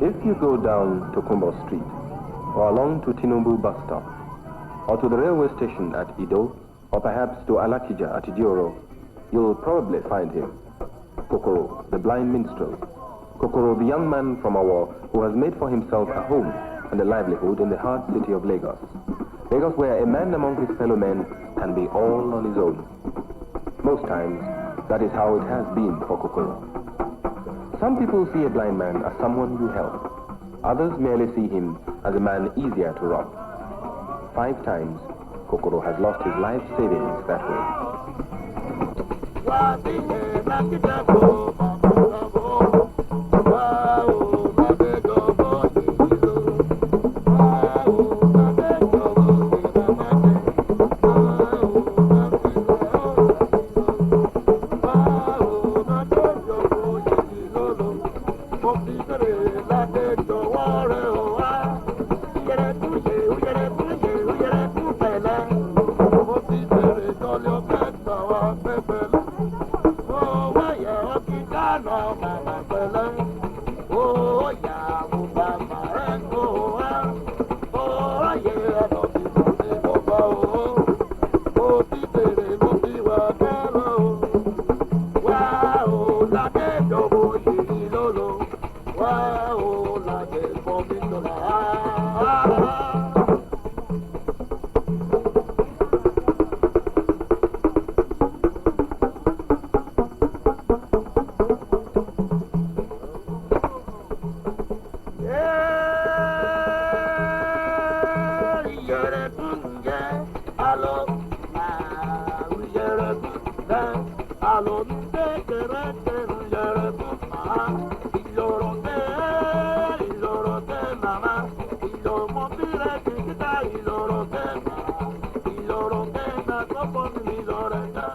If you go down to Kumbo Street, or along to Tinubu bus stop, or to the railway station at Ido, or perhaps to Alakija at Idioro, you'll probably find him, Kokoro, the blind minstrel. Kokoro, the young man from Owoh who has made for himself a home and a livelihood in the hard city of Lagos. Lagos, where a man among his fellow men can be all on his own. Most times, that is how it has been for Kokoro. Some people see a blind man as someone you help. Others merely see him as a man easier to rob. 5 times, Kokoro has lost his life savings that way.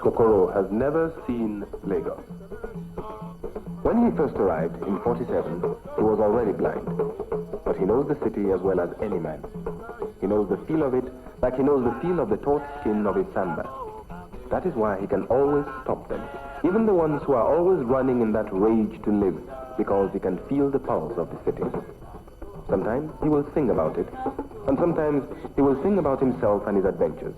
Kokoro has never seen Lagos. When he first arrived in 47, he was already blind. But he knows the city as well as any man. He knows the feel of it like he knows the feel of the taut skin of his samba. That is why he can always stop them, even the ones who are always running in that rage to live, because he can feel the pulse of the city. Sometimes he will sing about it, and sometimes he will sing about himself and his adventures.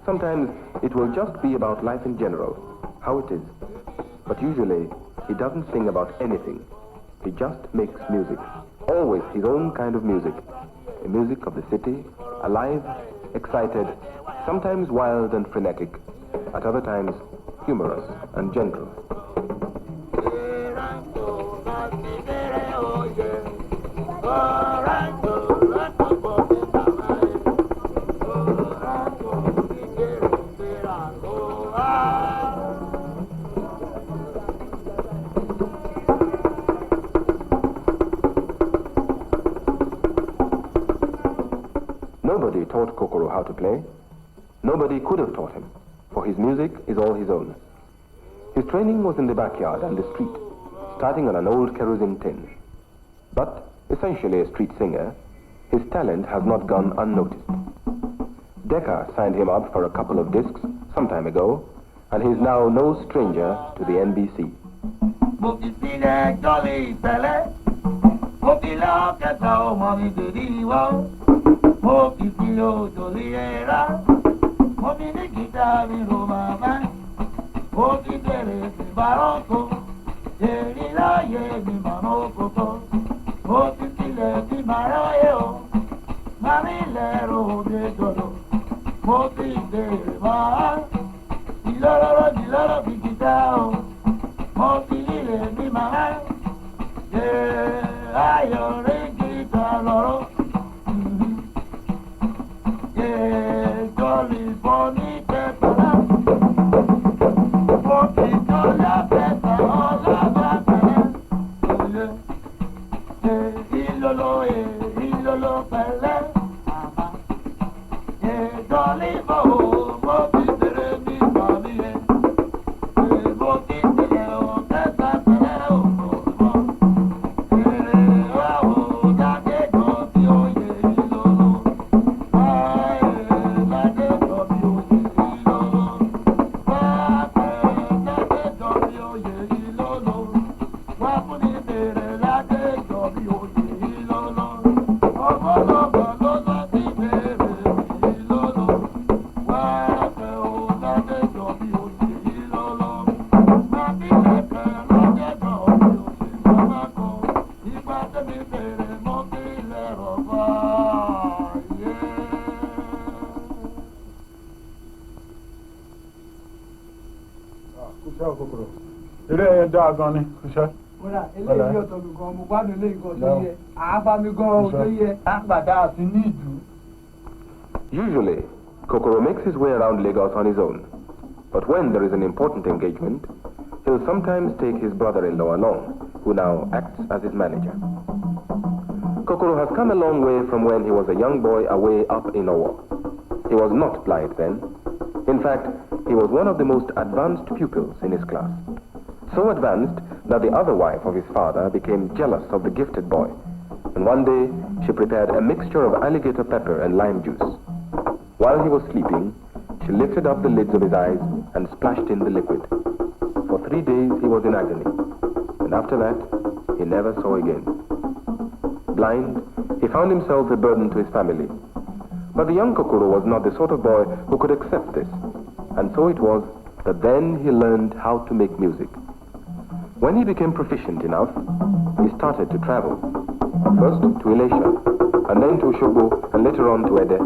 Sometimes it will just be about life in general, how it is. But usually, he doesn't sing about anything. He just makes music, always his own kind of music. A music of the city, alive, excited, sometimes wild and frenetic, at other times humorous and gentle. Nobody taught Kokoro how to play. Nobody could have taught him, for his music is all his own. His training was in the backyard and the street, starting on an old kerosene tin. But, essentially a street singer, his talent has not gone unnoticed. Decca signed him up for a couple of discs some time ago, and he is now no stranger to the NBC. Kokoro. Ilé ẹ̀dá gan ni, iṣẹ́. Usually, Kokoro makes his way around Lagos on his own. But when there is an important engagement, he'll sometimes take his brother-in-law along, who now acts as his manager. Kokoro has come a long way from when he was a young boy away up in Owoh. He was not blind then. In fact, he was one of the most advanced pupils in his class. So advanced that the other wife of his father became jealous of the gifted boy. And one day, she prepared a mixture of alligator pepper and lime juice. While he was sleeping, she lifted up the lids of his eyes and splashed in the liquid. For 3 days, he was in agony. And after that, he never saw again. Blind, he found himself a burden to his family. But the young Kokoro was not the sort of boy who could accept this. And so it was that then he learned how to make music. When he became proficient enough, he started to travel. First to Elisha, and then to Shogbo, and later on to Ede.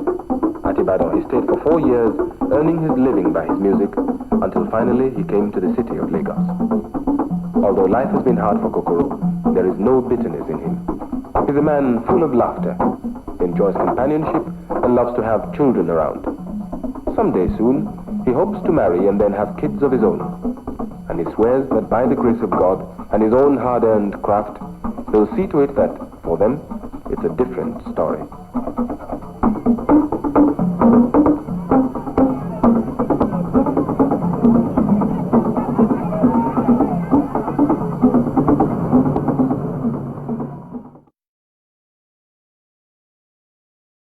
At Ibadan, he stayed for 4 years, earning his living by his music, until finally he came to the city of Lagos. Although life has been hard for Kokoro, there is no bitterness in him. He's a man full of laughter, enjoys companionship, and loves to have children around. Someday soon, he hopes to marry and then have kids of his own. And he swears that by the grace of God and his own hard-earned craft, he'll see to it that, for them, it's a different story.